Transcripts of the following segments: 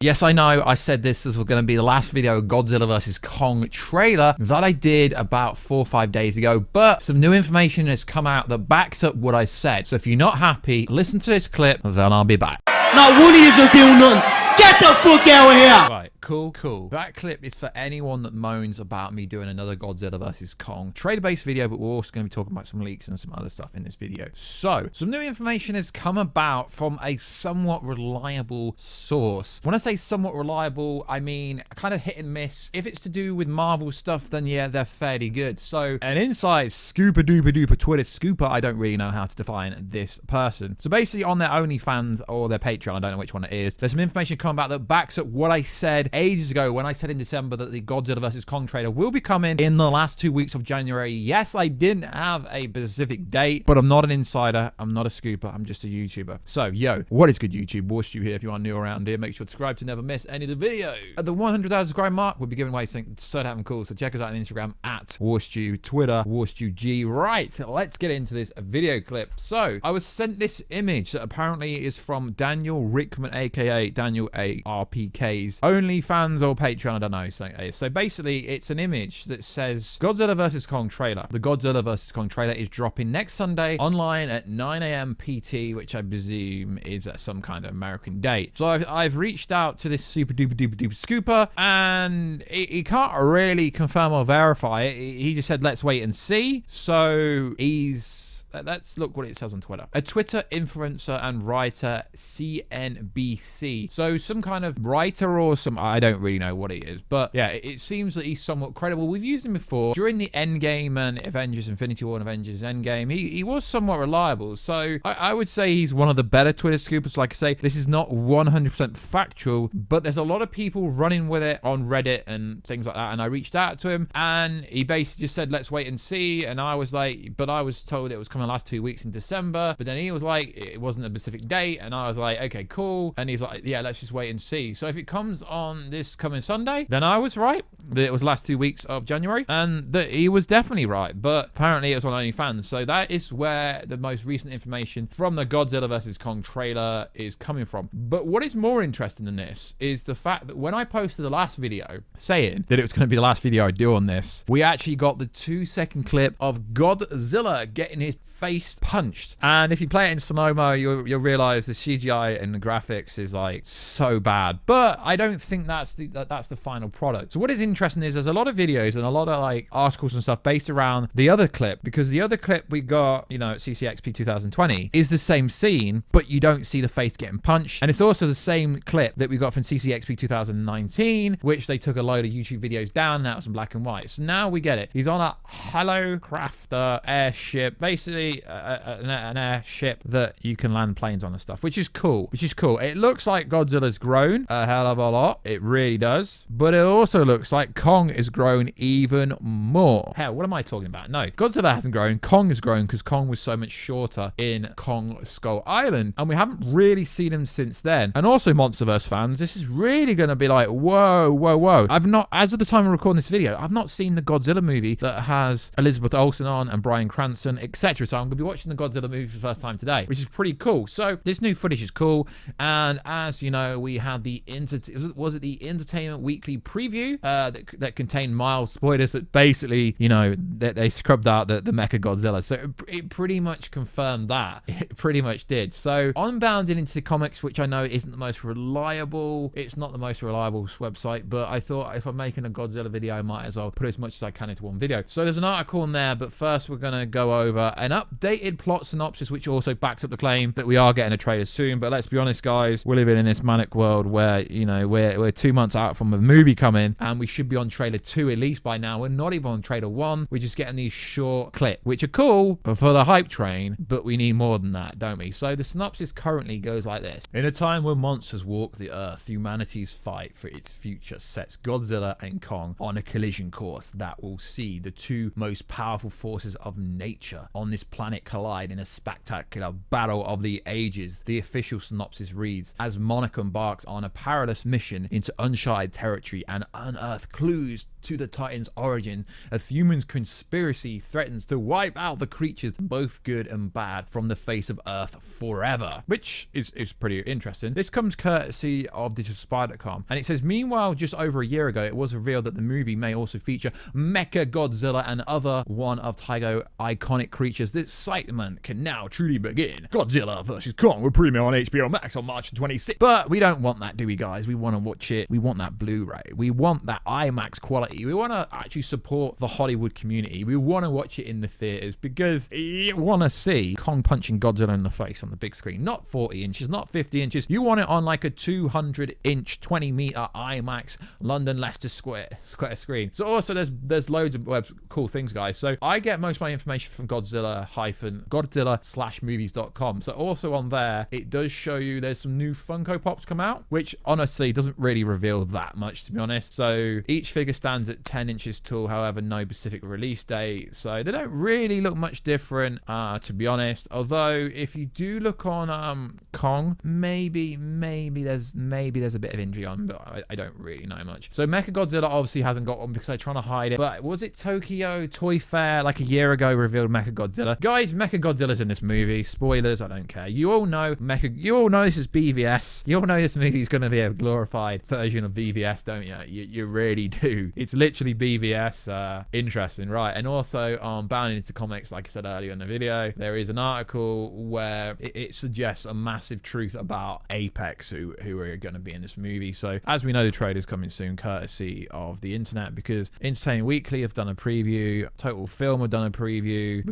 Yes, I know, I said this was going to be the last video Godzilla vs. Kong trailer that I did about 4 or 5 days ago, but some new information has come out that backs up what I said. So if you're not happy, listen to this clip, then I'll be back. Now Woody isn't doing nothing. Get the fuck out of here! Right, cool. That clip is for anyone that moans about me doing another Godzilla vs. Kong trailer-based video, but we're also going to be talking about some leaks and some other stuff in this video. So, some new information has come about from a somewhat reliable source. When I say somewhat reliable, I mean kind of hit and miss. If it's to do with Marvel stuff, then yeah, they're fairly good. So, an inside scooper-duper-duper Twitter scooper, I don't really know how to define this person. So basically on their OnlyFans or their Patreon, I don't know which one it is, there's some information come about that backs up what I said ages ago when I said in December that the Godzilla vs. Kong trailer will be coming in the last 2 weeks of January. Yes, I didn't have a specific date, but I'm not an insider. I'm not a scooper. I'm just a YouTuber. So, yo, what is good, YouTube? Warstu here. If you are new around here, make sure to subscribe to never miss any of the videos. At the 100,000 subscribe mark, we'll be giving away something so damn cool. So check us out on Instagram at Warstu, Twitter, WarstuG. Right, let's get into this video clip. So, I was sent this image that apparently is from Daniel Rickman, aka Daniel A. RPK's OnlyFans or Patreon, I don't know. So basically, it's an image that says Godzilla vs. Kong trailer. The Godzilla vs. Kong trailer is dropping next Sunday online at 9 AM PT, which I presume is at some kind of American date. So I've reached out to this super duper scooper, and he can't really confirm or verify it. He just said, let's wait and see. So let's look what it says on Twitter. A Twitter influencer and writer, CNBC. So some kind of writer or some, I don't really know what he is, but yeah, it seems that he's somewhat credible. We've used him before during the Endgame and Avengers Infinity War and Avengers Endgame. He was somewhat reliable. So I would say he's one of the better Twitter scoopers. Like I say, this is not 100% factual, but there's a lot of people running with it on Reddit and things like that. And I reached out to him and he basically just said, let's wait and see. And I was like, but I was told it was coming the last 2 weeks in December, but then he was like, it wasn't a specific date, and I was like, okay, cool. And he's like, yeah, let's just wait and see. So if it comes on this coming Sunday, then I was right that it was last 2 weeks of January, and that he was definitely right, but apparently it was on OnlyFans. So that is where the most recent information from the Godzilla vs. Kong trailer is coming from. But what is more interesting than this is the fact that when I posted the last video saying that it was going to be the last video I do on this, we actually got the 2-second clip of Godzilla getting his face punched. And if you play it in slow-mo, you'll realize the CGI and the graphics is like so bad. But I don't think that's the final product. So what is interesting is there's a lot of videos and a lot of like articles and stuff based around the other clip, because the other clip we got, you know, at CCXP 2020 is the same scene, but you don't see the face getting punched. And it's also the same clip that we got from CCXP 2019, which they took a load of YouTube videos down, and that was in black and white. So now we get it. He's on a Helicopter airship, basically an airship that you can land planes on and stuff, which is cool. It looks like Godzilla's grown a hell of a lot. It really does. But it also looks like Kong has grown even more. Hell, what am I talking about? No, Godzilla hasn't grown. Kong has grown because Kong was so much shorter in Kong Skull Island, and we haven't really seen him since then. And also, Monsterverse fans, this is really going to be like, whoa. I've not, as of the time of recording this video, I've not seen the Godzilla movie that has Elizabeth Olsen on and Bryan Cranston, etc. So I'm going to be watching the Godzilla movie for the first time today, which is pretty cool. So this new footage is cool. And as you know, we had the the Entertainment Weekly preview that contained mild spoilers that basically, you know, they scrubbed out the Mechagodzilla. So it pretty much confirmed that. It pretty much did. So Unbounded into the comics, which I know isn't the most reliable. It's not the most reliable website, but I thought if I'm making a Godzilla video, I might as well put as much as I can into one video. So there's an article in there, but first we're going to go over an updated plot synopsis, which also backs up the claim that we are getting a trailer soon. But let's be honest, guys, we're living in this manic world where, you know, we're 2 months out from a movie coming, and we should be on trailer 2 at least by now. We're not even on trailer 1. We're just getting these short clips, which are cool for the hype train, but we need more than that, don't we? So the synopsis currently goes like this. In a time where monsters walk the earth, humanity's fight for its future sets Godzilla and Kong on a collision course that will see the two most powerful forces of nature on this planet collide in a spectacular battle of the ages. The official synopsis reads, as Monarch embarks on a perilous mission into uncharted territory and unearth clues to the Titans' origin, a human conspiracy threatens to wipe out the creatures, both good and bad, from the face of Earth forever. Which is pretty interesting. This comes courtesy of DigitalSpy.com, and it says, meanwhile, just over a year ago, it was revealed that the movie may also feature Mechagodzilla and other one of Taigo's iconic creatures. The excitement can now truly begin. Godzilla vs. Kong will premiere on HBO Max on March 26th. But we don't want that, do we, guys? We want to watch it. We want that Blu-ray. We want that IMAX quality. We want to actually support the Hollywood community. We want to watch it in the theaters because you want to see Kong punching Godzilla in the face on the big screen. Not 40 inches, not 50 inches. You want it on like a 200-inch, 20-meter IMAX London Leicester Square screen. So also there's loads of cool things, guys. So I get most of my information from Godzilla/movies.com. So also on there, it does show you there's some new Funko Pops come out, which honestly doesn't really reveal that much, to be honest. So each figure stands at 10 inches tall, however, no specific release date. So they don't really look much different, to be honest. Although if you do look on Kong, maybe there's a bit of injury on, but I don't really know much. So Mechagodzilla obviously hasn't got one because they're trying to hide it. But was it Tokyo Toy Fair like a year ago revealed Mechagodzilla? Guys, Mechagodzilla's in this movie. Spoilers, I don't care. You all know this is BVS. You all know this movie's going to be a glorified version of BVS, don't you? You really do. It's literally BVS. Interesting, right? And also on Bound into Comics, like I said earlier in the video, there is an article where it suggests a massive truth about Apex, who are going to be in this movie. So as we know, the trailer's coming soon, courtesy of the internet, because Entertainment Weekly have done a preview, Total Film have done a preview.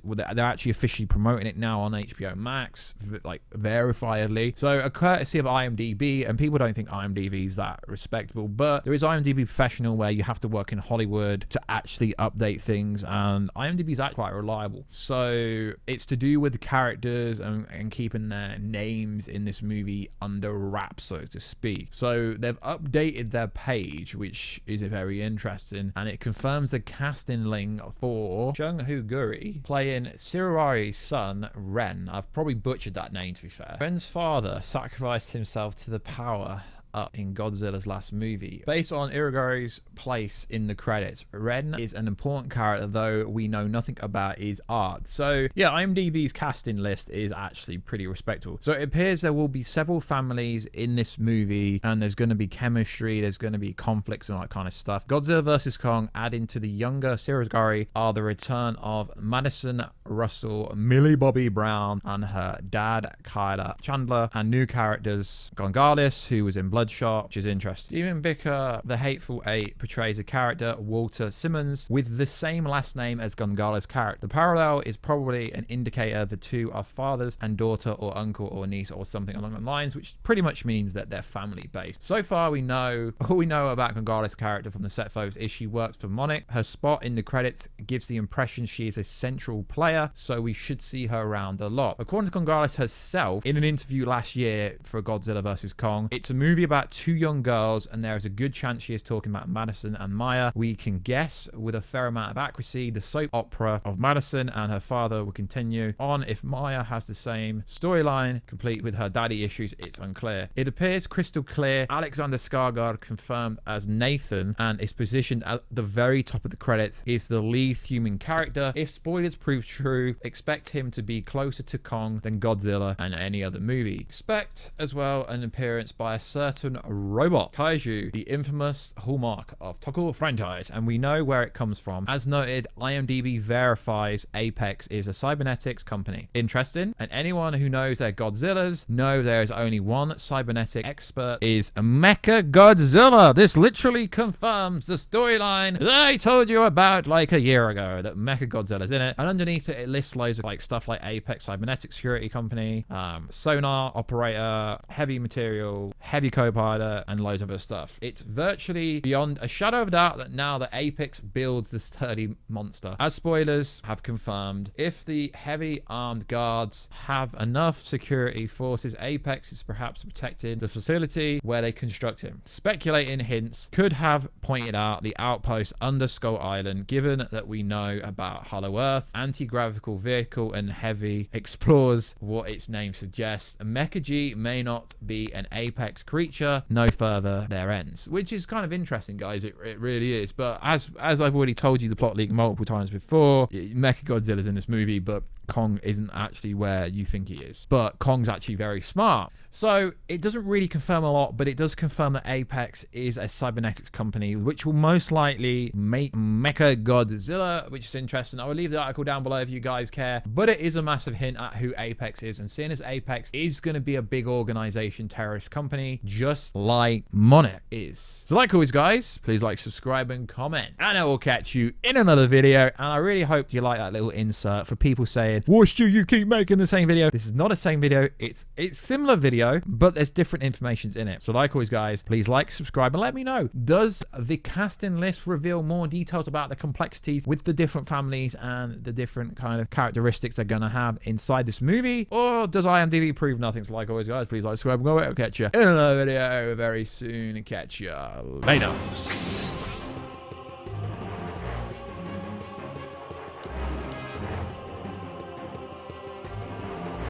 They're actually officially promoting it now on HBO Max, like verifiedly. So a courtesy of IMDb, and people don't think IMDb is that respectable, but there is IMDb Professional where you have to work in Hollywood to actually update things, and IMDb is actually quite reliable. So it's to do with the characters and keeping their names in this movie under wraps, so to speak. So they've updated their page, which is very interesting, and it confirms the casting link for Chung Hoo-guri playing Sirari's son, Ren. I've probably butchered that name, to be fair. Ren's father sacrificed himself to the power up in Godzilla's last movie. Based on Irigori's place in the credits, Ren is an important character, though we know nothing about his art. So yeah, IMDb's casting list is actually pretty respectable. So it appears there will be several families in this movie, and there's going to be chemistry, there's going to be conflicts and all that kind of stuff. Godzilla vs. Kong, adding to the younger Sirigori, are the return of Madison Russell, Millie Bobby Brown, and her dad, Kyla Chandler, and new characters, Gongalis, who was in Bloodshot, which is interesting. Steven Bicker, the Hateful Eight, portrays a character, Walter Simmons, with the same last name as Gongalis' character. The parallel is probably an indicator the two are fathers and daughter, or uncle or niece, or something along the lines, which pretty much means that they're family based. So far, all we know about Gongalis' character from the set photos is she works for Monarch. Her spot in the credits gives the impression she is a central player, so we should see her around a lot. According to Gongalis herself, in an interview last year for Godzilla vs. Kong, it's a movie about two young girls, and there is a good chance she is talking about Madison and Maya. We can guess with a fair amount of accuracy the soap opera of Madison and her father will continue on. If Maya has the same storyline complete with her daddy issues, it's unclear. It appears crystal clear Alexander Skarsgård, confirmed as Nathan and is positioned at the very top of the credits, is the lead human character. If spoilers prove true, expect him to be closer to Kong than Godzilla and any other movie. Expect as well an appearance by a certain robot kaiju, the infamous hallmark of Tokyo franchise, and we know where it comes from. As noted, IMDb verifies Apex is a cybernetics company. Interesting. And anyone who knows their Godzillas know there is only one cybernetic expert, is Mechagodzilla. This literally confirms the storyline that I told you about like a year ago, that Mechagodzilla's in it. And underneath it, it lists loads of like stuff like Apex Cybernetic Security Company, sonar operator, heavy material, heavy code co-pilot, and loads of other stuff. It's virtually beyond a shadow of doubt that now that Apex builds the sturdy monster. As spoilers have confirmed, if the heavy armed guards have enough security forces, Apex is perhaps protecting the facility where they construct him. Speculating hints could have pointed out the outpost under Skull Island, given that we know about Hollow Earth, anti-gravitational vehicle, and heavy explores what its name suggests. Mechagodzilla may not be an Apex creature, no further there ends, which is kind of interesting, guys. It really is. But as I've already told you, the plot leak multiple times before, Mechagodzilla's in this movie, but Kong isn't actually where you think he is. But Kong's actually very smart. So it doesn't really confirm a lot, but it does confirm that Apex is a cybernetics company, which will most likely make Mechagodzilla, which is interesting. I will leave the article down below if you guys care, but it is a massive hint at who Apex is. And seeing as Apex is going to be a big organization, terrorist company, just like Monarch is. So like always, guys, please like, subscribe, and comment. And I will catch you in another video. And I really hope you like that little insert for people saying, Warstu, you keep making the same video. This is not the same video. It's similar video, but there's different information in it. So like always, guys, please like, subscribe, and let me know, does the casting list reveal more details about the complexities with the different families and the different kind of characteristics they're gonna have inside this movie, or does IMDb prove nothing? So like always, guys, please like, subscribe, and go. I'll catch you in another video very soon, and catch you later.